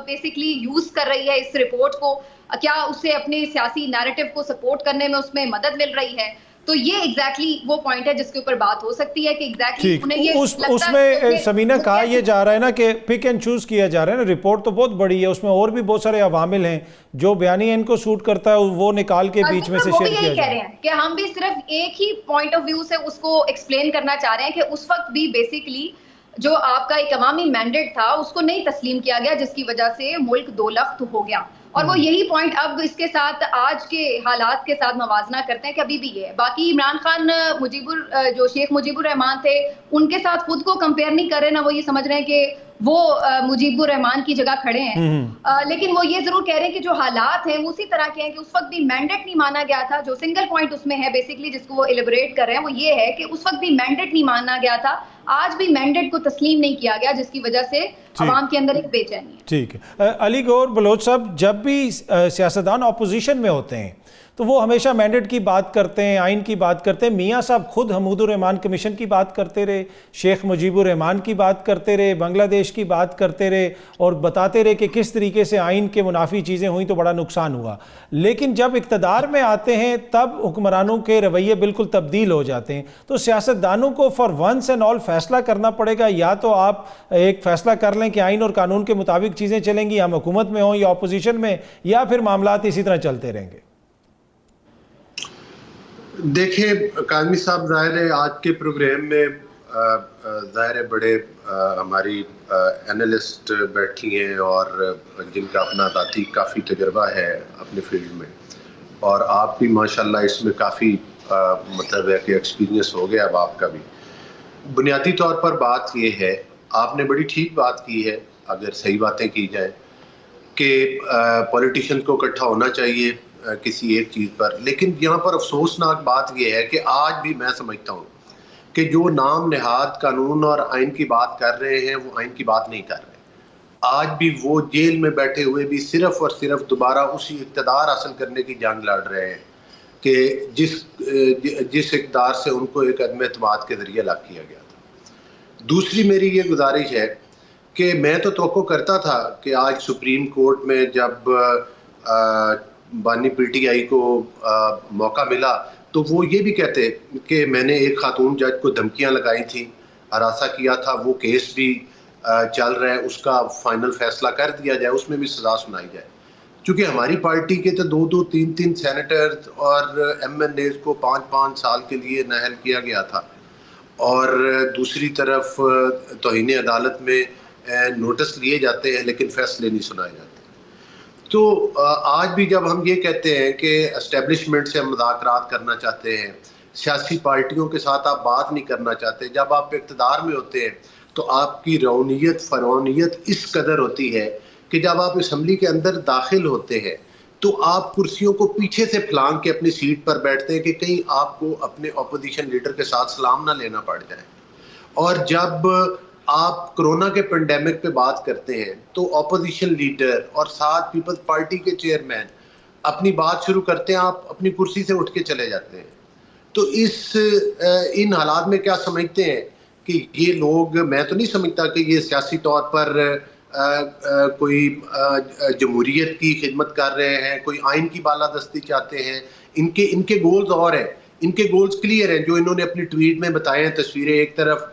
[SPEAKER 5] बेसिकली यूज कर रही है इस रिपोर्ट को, क्या उससे अपने सियासी नैरेटिव को सपोर्ट करने में उसमें मदद मिल रही है, तो ये एग्जैक्टली वो पॉइंट है जिसके ऊपर बात हो सकती है कि एग्जैक्टली उन्हें ये
[SPEAKER 1] उसमें समीना कहा ये जा रहा है ना कि पिक एंड चूज किया जा रहा है ना। रिपोर्ट तो बहुत बड़ी है, उसमें और भी बहुत सारे अवामिल हैं, जो बयानी इनको सूट करता है वो निकाल के बीच में से शेयर किया जा रहा है।
[SPEAKER 5] कि हम भी सिर्फ एक ही पॉइंट ऑफ व्यू से उसको एक्सप्लेन करना चाह रहे हैं कि उस वक्त भी बेसिकली जो आपका एक अवामी मैंडेट था उसको नहीं तस्लीम किया गया, जिसकी वजह से मुल्क दो लख्त हो गया। और वो यही पॉइंट अब इसके साथ आज के हालात के साथ मवाजना करते हैं कि अभी भी ये है। बाकी इमरान खान जो शेख मुजीबुर रहमान थे उनके साथ खुद को कंपेयर नहीं कर रहे ना, वो ये समझ रहे हैं कि वो मुजीबुर रहमान की जगह खड़े हैं। लेकिन वो ये जरूर कह रहे हैं कि जो हालात हैं वो उसी तरह के हैं कि उस वक्त भी मैंडेट नहीं माना गया था। जो सिंगल पॉइंट उसमें है बेसिकली जिसको वो एलिबरेट कर रहे हैं वो ये है कि उस वक्त भी मैंडेट नहीं माना गया था, आज भी मैंडेट को तस्लीम नहीं किया गया, जिसकी वजह से अवाम के अंदर एक बेचैनी है।
[SPEAKER 1] ठीक है। अली गौर बलोच साहब, जब भी सियासतदान अपोजिशन में होते हैं तो वो हमेशा मैंडेट की बात करते हैं, आइन की बात करते हैं। मियाँ साहब खुद हमीदुर रहमान कमीशन की बात करते रहे, शेख मुजीबुर रहमान की बात करते रहे, बांग्लादेश की बात करते रहे और बताते रहे कि किस तरीके से आइन के मुनाफी चीज़ें हुई तो बड़ा नुकसान हुआ। लेकिन जब इक़्तिदार में आते हैं तब हुक्मरानों के रवैये बिल्कुल तब्दील हो जाते हैं। तो सियासतदानों को फॉर वंस एंड ऑल फैसला करना पड़ेगा, या तो आप एक फ़ैसला कर लें कि आइन और कानून के मुताबिक चीज़ें चलेंगी, हम हुकूमत में हों या अपोजिशन में, या फिर मामलात इसी तरह चलते रहेंगे।
[SPEAKER 3] देखिए काज़मी साहब, ज़ाहिर है आज के प्रोग्राम में ज़ाहिर है बड़े हमारी एनालिस्ट बैठी हैं और जिनका अपना ज़ाती काफ़ी तजुर्बा है अपने फील्ड में, और आप भी माशाल्लाह इसमें काफ़ी मतलब है कि एक्सपीरियंस हो गया अब आपका भी। बुनियादी तौर पर बात ये है, आपने बड़ी ठीक बात की है अगर सही बातें की जाए कि पॉलिटिशियन को इकट्ठा होना चाहिए किसी एक चीज़ पर। लेकिन यहाँ पर अफसोसनाक बात यह है कि आज भी मैं समझता हूँ कि जो नाम नहाद कानून और आइन की बात कर रहे हैं वो आइन की बात नहीं कर रहे। आज भी वो जेल में बैठे हुए भी सिर्फ और सिर्फ दोबारा उसी इक़्तिदार हासिल करने की जंग लड़ रहे हैं कि जिस इक़्तिदार से उनको एक अदम एतमाद के ज़रिए अलग किया गया था। दूसरी मेरी ये गुजारिश है कि मैं तो तवक्को करता था कि आज सुप्रीम कोर्ट में जब बानी पीटीआई को मौका मिला तो वो ये भी कहते कि मैंने एक खातून जज को धमकियां लगाई थी, हरासा किया था, वो केस भी चल रहा है, उसका फाइनल फैसला कर दिया जाए, उसमें भी सज़ा सुनाई जाए। क्योंकि हमारी पार्टी के तो 2-2, 3-3 सेनेटर्स और MNAs को 5-5 साल के लिए नाअहल किया गया था, और दूसरी तरफ तौहीन अदालत में नोटिस लिए जाते हैं लेकिन फैसले नहीं सुनाए जाते। तो आज भी जब हम ये कहते हैं कि एस्टेब्लिशमेंट से हम मुज़ाकरात करना चाहते हैं, सियासी पार्टियों के साथ आप बात नहीं करना चाहते, जब आप इक़्तिदार में होते हैं तो आपकी रौनियत फ़रौनियत इस कदर होती है कि जब आप असम्बली के अंदर दाखिल होते हैं तो आप कुर्सियों को पीछे से फलांग के अपनी सीट पर बैठते हैं कि कहीं आपको अपने ऑपोजिशन लीडर के साथ सलाम ना लेना पड़ जाए। और जब आप कोरोना के पेंडेमिक पे बात करते हैं तो ऑपोजिशन लीडर और साथ पीपल्स पार्टी के चेयरमैन अपनी बात शुरू करते हैं, आप अपनी कुर्सी से उठ के चले जाते हैं। तो इन हालात में क्या समझते हैं कि ये लोग, मैं तो नहीं समझता कि ये सियासी तौर पर कोई जमहूरियत की खिदमत कर रहे हैं, कोई आइन की बालादस्ती चाहते हैं। इनके गोल्स और हैं, इनके गोल्स क्लियर हैं जो इन्होंने अपनी ट्वीट में बताए हैं। तस्वीरें एक तरफ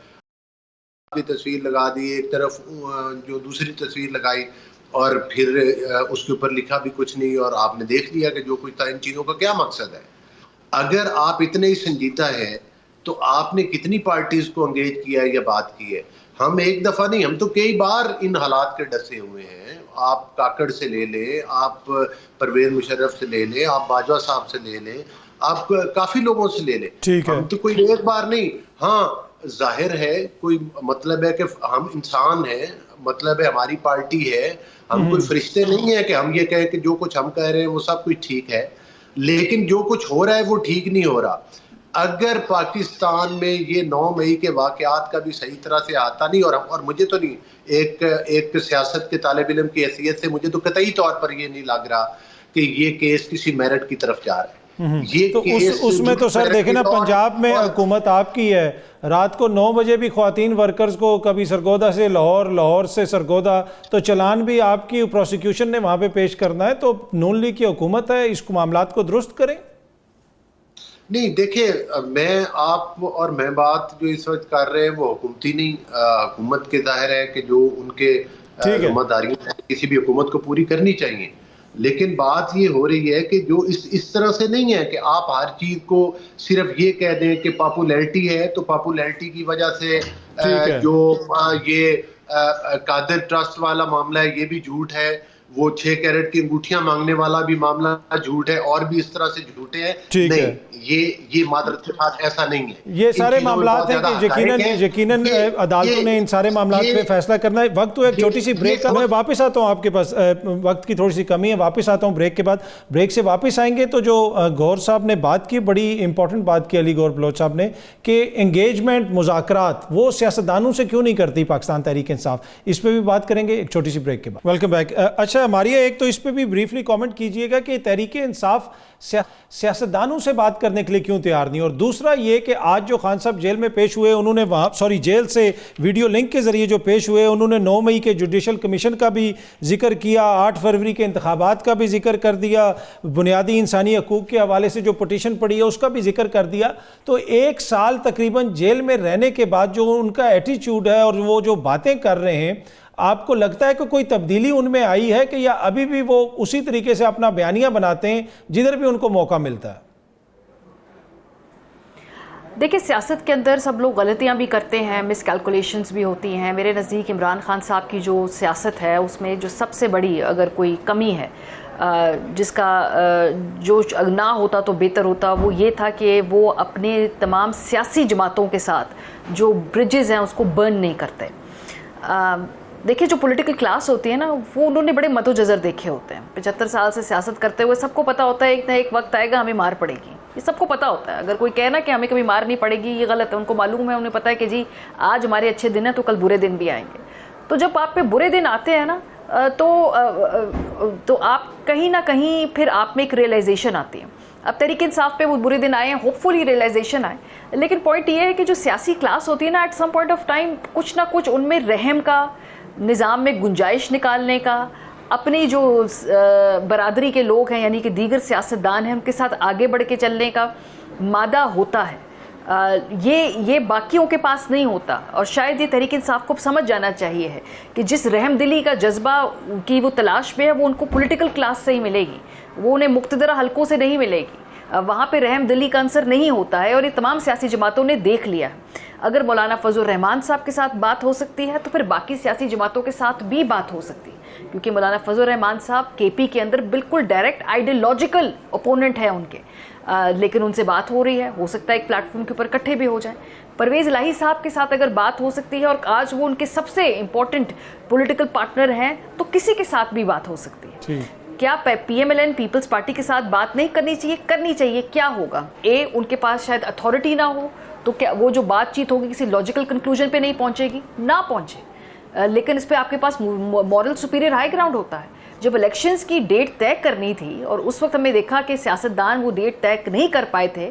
[SPEAKER 3] की तस्वीर लगा दी, एक तरफ जो दूसरी तस्वीर लगाई और फिर उसके ऊपर लिखा भी कुछ नहीं, और आपने देख लिया कि जो कुछ था। इन चीज़ों का क्या मकसद है? अगर आप इतने ही संजीदा है तो आपने कितनी पार्टीज को एंगेज किया है या बात की है? हम एक दफा नहीं, हम तो कई बार इन हालात के डसे हुए हैं। आप काकड़ से ले लें, आप परवेज मुशर्रफ से ले लें, आप बाजवा साहब से ले लें, आप काफी लोगों से ले लें।
[SPEAKER 1] ठीक है,
[SPEAKER 3] हम तो कोई एक बार नहीं। हाँ, जाहिर है कोई मतलब है कि हम इंसान हैं, मतलब है हमारी पार्टी है, हम कोई फरिश्ते नहीं है कि हम ये कहें कि जो कुछ हम कह रहे हैं वो सब कुछ ठीक है। लेकिन जो कुछ हो रहा है वो ठीक नहीं हो रहा। अगर पाकिस्तान में ये 9 मई के वाक़यात का भी सही तरह से आता नहीं, और मुझे तो नहीं, एक सियासत के तालिब इल्म की हैसियत से मुझे तो कतई तौर पर ये नहीं लग रहा कि ये केस किसी मेरिट की तरफ जा रहा है। ये
[SPEAKER 1] तो उसमें तो सर देखे ना, पंजाब में हुकूमत आपकी है, रात को 9 बजे भी ख्वातीन वर्कर्स को कभी सरगोदा से लाहौर, लाहौर से सरगोदा, तो चलान भी आपकी प्रोसिक्यूशन ने वहाँ पे पेश करना है। तो नून लीग की हुकूमत है, इस मामलात को दुरुस्त करें।
[SPEAKER 3] नहीं, देखिए, आप और मैं बात जो इस वक्त कर रहे हैं वो हुकूमती नहीं, हुकूमत के जाहिर है कि जो उनके जिम्मेदारियां किसी भी हुकूमत को पूरी करनी चाहिए। लेकिन बात ये हो रही है कि जो इस तरह से नहीं है कि आप हर चीज को सिर्फ ये कह दें कि पॉपुलैरिटी है तो पॉपुलैरिटी की वजह से जो ये कादर ट्रस्ट वाला मामला है ये भी झूठ है, वो 6 कैरेट की अंगूठियां मांगने वाला भी मामला झूठ है, और भी इस तरह से झूठे हैं। नहीं, ये मादरत के साथ ऐसा नहीं है।
[SPEAKER 1] ये सारे मामलात हैं कि यकीनन अदालतों ने इन सारे मामलात पे फैसला करना है। वक्त तो एक छोटी सी ब्रेक का, मैं वापस आता हूँ, आपके पास वक्त की थोड़ी सी कमी है, वापस आता हूँ ब्रेक के बाद। ब्रेक से वापस आएंगे तो जो गौर साहब ने बात की, बड़ी इंपॉर्टेंट बात की अली गौर बलोच साहब ने, कि एंगेजमेंट, मुज़ाकरात वो सियासतदानों से क्यों नहीं करती पाकिस्तान तहरीक इंसाफ, इस पर भी बात करेंगे एक छोटी सी ब्रेक के बाद। Welcome back. अच्छा मारिया, एक तो इस पर भी ब्रीफली कमेंट कीजिएगा कि तहरीक इंसाफ सियासतदानों से बात करने के लिए क्यों तैयार नहीं, और दूसरा ये कि आज जो खान साहब जेल में पेश हुए, उन्होंने वहाँ जेल से वीडियो लिंक के जरिए जो पेश हुए, उन्होंने 9 मई के जुडिशल कमीशन का भी जिक्र किया, 8 फरवरी के इंतखाबात का भी जिक्र कर दिया, बुनियादी इंसानी हकूक़ के हवाले से जो पटिशन पड़ी है उसका भी जिक्र कर दिया। तो 1 साल तकरीबन जेल में रहने के बाद जो उनका एटीट्यूड है और वो जो बातें कर रहे हैं, आपको लगता है कि कोई तब्दीली उनमें आई है कि या अभी भी वो उसी तरीके से अपना बयानिया बनाते हैं जिधर भी उनको मौका मिलता है?
[SPEAKER 4] देखिए, सियासत के अंदर सब लोग गलतियां भी करते हैं, मिसकैलकुलेशंस भी होती हैं। मेरे नज़दीक इमरान खान साहब की जो सियासत है उसमें जो सबसे बड़ी अगर कोई कमी है, जिसका जो ना होता तो बेहतर होता, वो ये था कि वो अपने तमाम सियासी जमातों के साथ जो ब्रिजेस हैं उसको बर्न नहीं करते। देखिए, जो पॉलिटिकल क्लास होती है ना, वो उन्होंने बड़े मदोजज़र देखे होते हैं। 75 साल से सियासत करते हुए सबको पता होता है एक ना एक वक्त आएगा हमें मार पड़ेगी, ये सबको पता होता है। अगर कोई कहना कि हमें कभी मार नहीं पड़ेगी, ये गलत है। उनको मालूम है, उन्हें पता है कि जी आज हमारे अच्छे दिन हैं तो कल बुरे दिन भी आएंगे। तो जब आप पे बुरे दिन आते हैं ना, तो आप कहीं ना कहीं फिर आप में एक रियलाइजेशन आती है। अब तहरीक इंसाफ पे वो बुरे दिन आए हैं, होपफुली रियलाइजेशन आए। लेकिन पॉइंट ये है कि जो सियासी क्लास होती है ना, at some point of time कुछ ना कुछ उनमें रहम का, निज़ाम में गुंजाइश निकालने का, अपनी जो बरादरी के लोग हैं यानी कि दीगर सियासतदान हैं उनके साथ आगे बढ़ के चलने का मादा होता है। ये बाकियों के पास नहीं होता, और शायद ये तहरीक इंसाफ को समझ जाना चाहिए है कि जिस रहमदिली का जज्बा की वो तलाश में है वो उनको पॉलिटिकल क्लास से ही मिलेगी, वो उन्हें मुक्तदरा हलकों से नहीं मिलेगी। वहाँ पे रहमदिली का अंसर नहीं होता है, और ये तमाम सियासी जमातों ने देख लिया है। अगर मौलाना फजल रहमान साहब के साथ बात हो सकती है तो फिर बाकी सियासी जमातों के साथ भी बात हो सकती है, क्योंकि मौलाना फजल रहमान साहब केपी के अंदर बिल्कुल डायरेक्ट आइडियोलॉजिकल ओपोनेंट है उनके, लेकिन उनसे बात हो रही है। हो सकता है एक प्लेटफॉर्म के ऊपर इकट्ठे भी हो जाए। परवेज़ इलाही साहब के साथ अगर बात हो सकती है, और आज वो उनके सबसे इंपॉर्टेंट पॉलिटिकल पार्टनर हैं, तो किसी के साथ भी बात हो सकती है। क्या PMLN पीपल्स पार्टी के साथ बात नहीं करनी चाहिए? करनी चाहिए। क्या होगा? उनके पास शायद अथॉरिटी ना हो, तो क्या वो जो बातचीत होगी किसी लॉजिकल कंक्लूजन पे नहीं पहुंचेगी? ना पहुंचे, लेकिन इस पे आपके पास मॉरल सुपीरियर हाई ग्राउंड होता है। जब इलेक्शंस की डेट तय करनी थी और उस वक्त हमने देखा कि सियासतदान वो डेट तय नहीं कर पाए थे,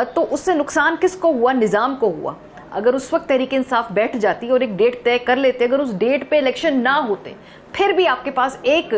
[SPEAKER 4] तो उससे नुकसान किसको हुआ? निज़ाम को हुआ। अगर उस वक्त तहरीक इंसाफ बैठ जाती और एक डेट तय कर लेते, अगर उस डेट पे इलेक्शन ना होते, फिर भी आपके पास एक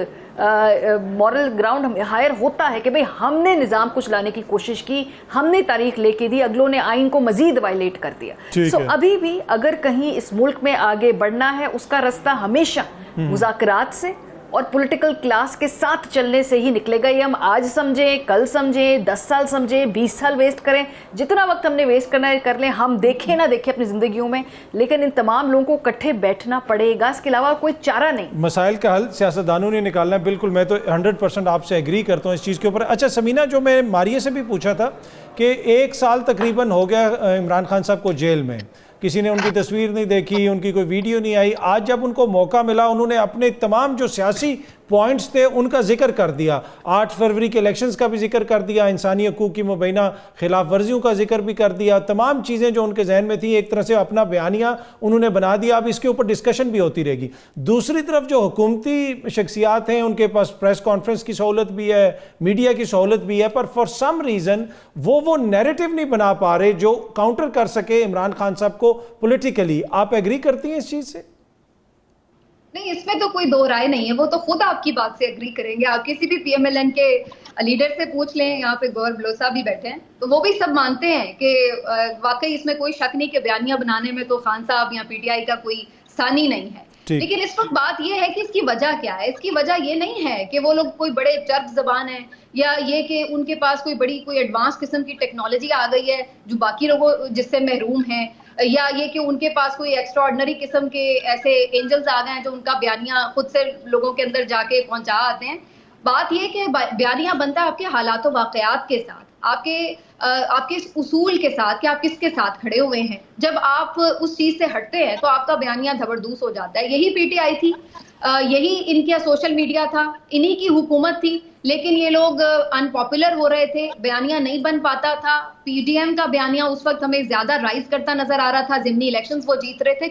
[SPEAKER 4] मॉरल ग्राउंड हायर होता है कि भाई हमने निज़ाम को चलाने की कोशिश की, हमने तारीख लेके दी, अगलों ने आइन को मजीद वायलेट कर दिया। सो अभी भी अगर कहीं इस मुल्क में आगे बढ़ना है, उसका रास्ता हमेशा मुज़ाकरात से और पॉलिटिकल क्लास के साथ चलने से ही निकलेगा। ये हम आज समझें, कल समझें, 10 साल समझें, 20 साल वेस्ट करें, जितना वक्त हमने वेस्ट करना है कर लें, हम देखें ना देखें अपनी ज़िंदगियों में, लेकिन इन तमाम लोगों को इकट्ठे बैठना पड़ेगा। इसके अलावा कोई चारा नहीं।
[SPEAKER 1] मसाइल का हल सियासतदानों ने निकालना है। बिल्कुल, मैं तो 100% आपसे एग्री करता हूँ इस चीज़ के ऊपर। अच्छा समीना, जो मैं मारिया से भी पूछा था कि 1 साल तकरीबन हो गया इमरान खान साहब को जेल में, किसी ने उनकी तस्वीर नहीं देखी, उनकी कोई वीडियो नहीं आई। आज जब उनको मौका मिला, उन्होंने अपने तमाम जो सियासी पॉइंट्स थे उनका जिक्र कर दिया। 8 फरवरी के इलेक्शंस का भी जिक्र कर दिया, इंसानी हकूक़ की मुबैना खिलाफ वर्जियों का जिक्र भी कर दिया। तमाम चीज़ें जो उनके जहन में थी एक तरह से अपना बयानिया उन्होंने बना दिया। अब इसके ऊपर डिस्कशन भी होती रहेगी। दूसरी तरफ जो हुकूमती शख्सियात हैं उनके पास प्रेस कॉन्फ्रेंस की सहूलत भी है, मीडिया की सहूलत भी है, पर फॉर सम रीज़न वो नैरेटिव नहीं बना पा रहे जो काउंटर कर सके इमरान खान साहब को पॉलिटिकली। आप एग्री करती हैं इस चीज़ से?
[SPEAKER 5] नहीं, इसमें तो कोई दो राय नहीं है, वो तो खुद आपकी बात से एग्री करेंगे। आप किसी भी PMLN के लीडर से पूछ लें, यहाँ पे गौर बलोच साहब भी बैठे हैं, तो वो भी सब मानते हैं कि वाकई इसमें कोई शक नहीं कि बयानिया बनाने में तो खान साहब या PTI का कोई सानी नहीं है। लेकिन इस वक्त बात यह है कि इसकी वजह क्या है। इसकी वजह ये नहीं है कि वो लोग कोई बड़े चर्ब जबान हैं, या ये कि उनके पास कोई एडवांस किस्म की टेक्नोलॉजी आ गई है जो बाकी लोगों जिससे महरूम हैं, या ये कि उनके पास कोई एक्स्ट्राऑर्डिनरी किस्म के ऐसे एंजल्स आ गए हैं जो उनका बयानिया खुद से लोगों के अंदर जाके पहुंचा आते हैं। बात ये कि बयानिया बनता है आपके हालात और वाकयात के साथ, आपके इस उसूल के साथ कि आप किसके साथ खड़े हुए हैं। जब आप उस चीज से हटते हैं तो आपका बयानिया जबरदस्त हो जाता है। यही PTI थी, यही इनका सोशल मीडिया था, इन्हीं की हुकूमत थी, लेकिन ये लोग अनपॉपुलर हो रहे थे, बयानिया नहीं बन पाता था। PDM का बयानिया उस वक्त हमें ज्यादा राइज करता नजर आ रहा था, ज़िमनी इलेक्शंस वो जीत रहे थे,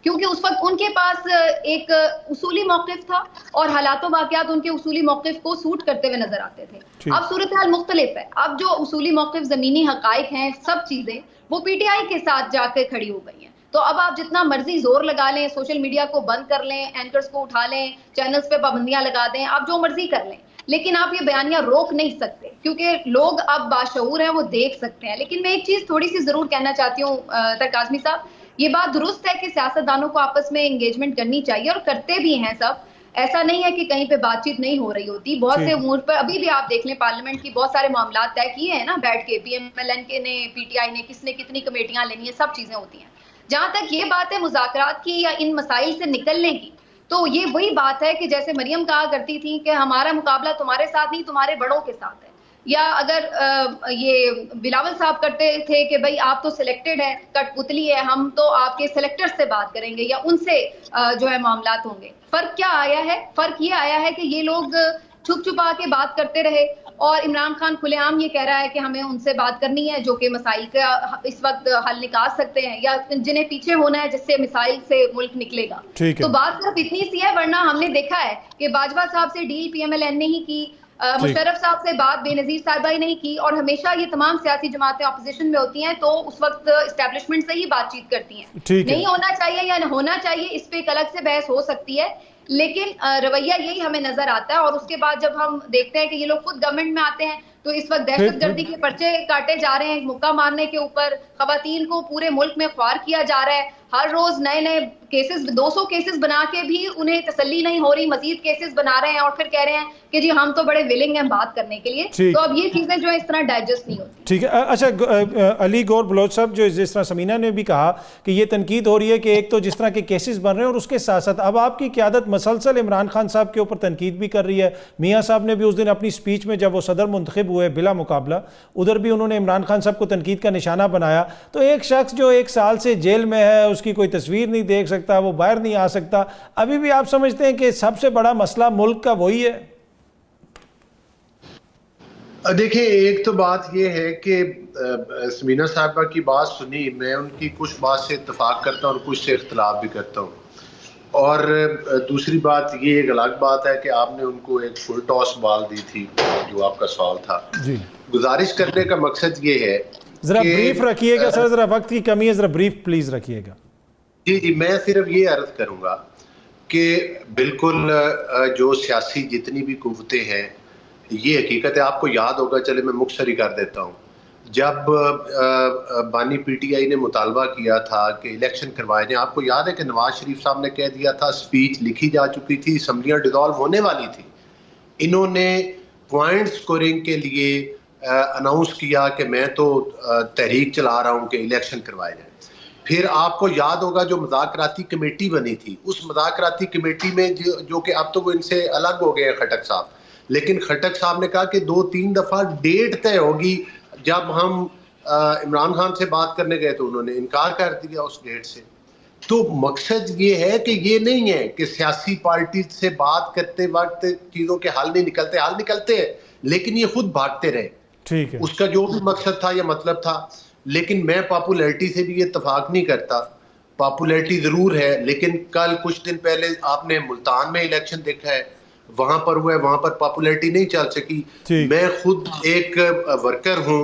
[SPEAKER 5] क्योंकि उस वक्त उनके पास एक उसूली मौक़िफ़ था और हालात वाक़यात उनके उसूली मौक़िफ़ को सूट करते हुए नजर आते थे। अब सूरत हाल मुख्तलिफ है। अब जो उसूली मौक़िफ़, ज़मीनी हक़ाइक़ हैं, सब चीज़ें वो PTI के साथ जाकर खड़ी हो गई हैं। तो अब आप जितना मर्जी जोर लगा लें, सोशल मीडिया को बंद कर लें, एंकर्स को उठा लें, चैनल्स पे पाबंदियां लगा दें, आप जो मर्जी कर लें, लेकिन आप ये बयानिया रोक नहीं सकते, क्योंकि लोग अब बाशऊर हैं, वो देख सकते हैं। लेकिन मैं एक चीज थोड़ी सी जरूर कहना चाहती हूँ काज़मी साहब, ये बात दुरुस्त है कि सियासतदानों को आपस में एंगेजमेंट करनी चाहिए और करते भी हैं सब। ऐसा नहीं है कि कहीं पे बातचीत नहीं हो रही होती। बहुत से उमूर पर अभी भी आप देख लें, पार्लियामेंट की बहुत सारे मामला तय किए हैं ना बैठ के, PMLN के ने, PTI ने, किसने कितनी कमेटियां लेनी है, सब चीजें होती हैं। जहां तक ये बात है मुज़ाकरात की या इन मसाइल से निकलने की, तो ये वही बात है कि जैसे मरियम कहा करती थी कि हमारा मुकाबला तुम्हारे साथ नहीं, तुम्हारे बड़ों के साथ है। या अगर ये बिलावल साहब करते थे कि भाई आप तो सिलेक्टेड है, कठपुतली है, हम तो आपके सिलेक्टर्स से बात करेंगे या उनसे जो है मामलात होंगे। फर्क क्या आया है? फर्क ये आया है कि ये लोग छुप छुपा के बात करते रहे और इमरान खान खुलेआम ये कह रहा है कि हमें उनसे बात करनी है जो कि मसाइल का इस वक्त हल निकाल सकते हैं या जिन्हें पीछे होना है जिससे मिसाइल से मुल्क निकलेगा। तो बात सिर्फ इतनी सी है, वरना हमने देखा है कि बाजवा साहब से डील PMLN ने ही की, मुशर्रफ साहब से बात बेनजीर साहिबा ही नहीं की, और हमेशा ये तमाम सियासी जमातें ऑपोजिशन में होती हैं तो उस वक्त एस्टेब्लिशमेंट से ही बातचीत करती हैं। नहीं होना चाहिए या होना चाहिए, इस पे एक अलग से बहस हो सकती है, लेकिन रवैया यही हमें नजर आता है। और उसके बाद जब हम देखते हैं कि ये लोग खुद गवर्नमेंट में आते हैं तो इस वक्त दहशतगर्दी के पर्चे काटे जा रहे हैं, मुक्का मारने के ऊपर खवातीन को पूरे मुल्क में ख्वार किया जा रहा है। हर रोज नए नए केसेस, 200 केसेस बना के भी उन्हें तसल्ली नहीं हो रही, मजीद केसेस बना रहे हैं और फिर कह रहे हैं कि जी हम तो बड़े विलिंग हैं बात करने के लिए। तो अब ये चीजें जो है इस तरह डाइजेस्ट नहीं होती।
[SPEAKER 1] ठीक है। अच्छा अली गौर बलोच साहब, जो जिस तरह समीना ने भी कहा कि ये तनकीद हो रही है कि एक तो जिस तरह के केसेस बन रहे हैं और उसके साथ साथ अब आपकी क़यादत मसलसल इमरान खान साहब के ऊपर तनकीद भी कर रही है। मियाँ साहब ने भी उस दिन अपनी स्पीच में जब वो सदर मुंतखब हुए बिला मुकाबला, उधर भी उन्होंने इमरान खान साहब को तनकीद का निशाना बनाया। तो एक शख्स जो 1 साल से जेल में है, उसकी कोई तस्वीर नहीं देख सकता, वो बाहर नहीं आ सकता, अभी भी आप समझते हैं कि सबसे बड़ा मसला मुल्क का वही है?
[SPEAKER 3] देखिए, एक तो बात ये है कि समीना साहिबा की बात सुनी, मैं उनकी कुछ बात से इत्तेफाक करता हूँ और कुछ से इख्तलाफ भी करता हूँ। और दूसरी बात ये एक अलग बात है कि आपने उनको एक फुल टॉस बॉल दी थी, जो आपका सवाल था।
[SPEAKER 1] जी,
[SPEAKER 3] गुजारिश करने का मकसद ये है,
[SPEAKER 1] जरा ब्रीफ रखिएगा सर, जरा वक्त की कमी है, जरा ब्रीफ प्लीज रखिएगा।
[SPEAKER 3] जी, मैं सिर्फ ये अर्ज करूंगा कि बिल्कुल जो सियासी जितनी भी कुव्वतें हैं, ये हकीकत है। आपको याद होगा, चले मैं मुख्तसरी कर देता हूँ, जब बानी पीटीआई ने मुतालबा किया था कि इलेक्शन करवाए जाए, आपको याद है कि नवाज शरीफ साहब ने कह दिया था, स्पीच लिखी जा चुकी थी, असम्बलियाँ डिसॉल्व होने वाली थी, इन्होंने पॉइंट स्कोरिंग के लिए अनाउंस किया कि मैं तो तहरीक चला रहा हूँ कि इलेक्शन करवाए जाए। फिर आपको याद होगा जो मुज़ाकराती कमेटी बनी थी, उस मुज़ाकराती कमेटी में जो कि अब तो वो इनसे अलग हो गए हैं खट्टक साहब, लेकिन खट्टक साहब ने कहा कि 2-3 दफ़ा डेट तय होगी। जब हम इमरान खान से बात करने गए तो उन्होंने इनकार कर दिया उस डेट से। तो मकसद ये है कि ये नहीं है कि सियासी पार्टी से बात करते वक्त चीज़ों के हल नहीं निकलते, हल निकलते हैं, लेकिन ये खुद भागते रहे।
[SPEAKER 1] ठीक है,
[SPEAKER 3] उसका जो भी मकसद था या मतलब था। लेकिन मैं पॉपुलैरिटी से भी इत्तेफाक नहीं करता। पॉपुलैरिटी जरूर है, लेकिन कल कुछ दिन पहले आपने मुल्तान में इलेक्शन देखा है, वहां पर हुआ है, वहां पर पॉपुलैरिटी नहीं चल सकी। मैं खुद एक वर्कर हूँ,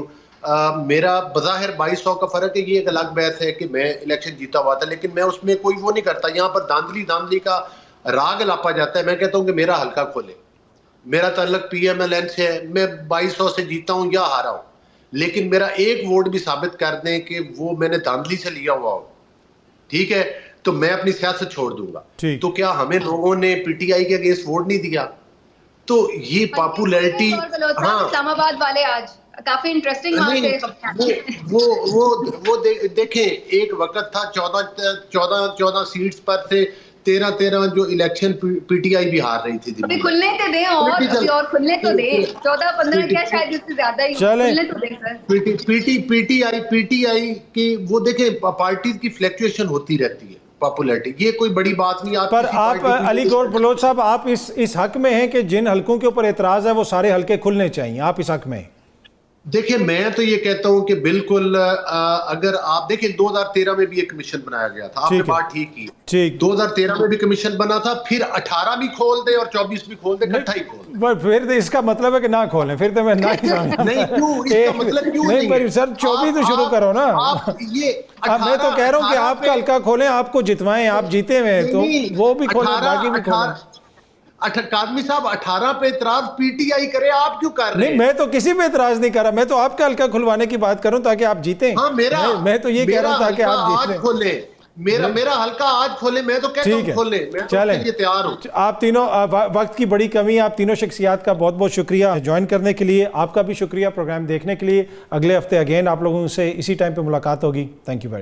[SPEAKER 3] मेरा बज़ाहिर 2200 का फर्क है, ये एक अलग बहस है कि मैं इलेक्शन जीता हुआ था, लेकिन मैं उसमें कोई वो नहीं करता। यहाँ पर धांधली का राग लापा जाता है। मैं कहता हूँ कि मेरा हल्का खोले, मेरा ताल्लुक PMLN से है, मैं 2200 से जीता हूँ या हारा हूँ, लेकिन मेरा एक वोट भी साबित कर दें कि वो मैंने धांधली से लिया हुआ हो, ठीक है, तो मैं अपनी सियासत छोड़ दूंगा। तो क्या हमें लोगों ने PTI के अगेंस्ट वोट नहीं दिया? तो ये पॉपुलैरिटी, हाँ,
[SPEAKER 5] इस्लामाबाद वाले आज काफी इंटरेस्टिंग
[SPEAKER 3] वो देखें, एक वक्त था 14 सीट्स पर से 13 जो इलेक्शन PTI भी हार रही थी।
[SPEAKER 5] अभी खुलने तो दें, और खुलने तो दें, 14-15 क्या शायद इससे ज्यादा ही खुलने तो दें सर।
[SPEAKER 3] PTI की वो देखें, पार्टीज की फ्लक्चुएशन होती रहती है पॉपुलैरिटी, ये कोई बड़ी बात नहीं।
[SPEAKER 1] पर आप अली गौर बलोच साहब, आप इस हक में हैं कि जिन हलकों के ऊपर एतराज है वो सारे हलके खुलने चाहिए, आप इस हक में?
[SPEAKER 3] देखिए, मैं तो ये कहता हूं कि बिल्कुल, अगर आप देखें 2013 में भी एक कमीशन बनाया गया था, आपने बात ठीक की, ठीक, 2013 में भी कमीशन बना था, फिर 18 भी खोल दे और 24 भी खोल दे, इकट्ठा ही खोल दे।
[SPEAKER 1] फिर तो इसका मतलब है कि ना खोलें, फिर तो मैं ना ही
[SPEAKER 3] नहीं, क्यों? इसका मतलब क्यों
[SPEAKER 1] नहीं? पर सर 24 तो शुरू करो ना। मैं तो कह रहा हूँ कि आपका हल्का खोलें, आपको जितवाएं, आप जीते हुए तो वो भी खोलें, बाकी भी खोलें।
[SPEAKER 3] कादमी साहब 18 पे इतराज PTI करे, आप क्यों कर रहे हैं?
[SPEAKER 1] नहीं, मैं तो किसी पे इतराज नहीं कर रहा, मैं तो आपका हल्का खुलवाने की बात करूं ताकि आप जीतें।
[SPEAKER 3] हाँ,
[SPEAKER 1] मैं तो ये कह रहा हूं ताकि आप जीतें।
[SPEAKER 3] आज खोले, मेरा हल्का आज खोले, मैं तो कहता हूं खोले, मैं तो उसके लिए तैयार हूं।
[SPEAKER 1] आप तीनों, वक्त की बड़ी कमी है, आप तीनों शख्सियात का बहुत बहुत शुक्रिया ज्वाइन करने के लिए, आपका भी शुक्रिया प्रोग्राम देखने के लिए। अगले हफ्ते अगेन आप लोगों से इसी टाइम पे मुलाकात होगी। Thank you very much.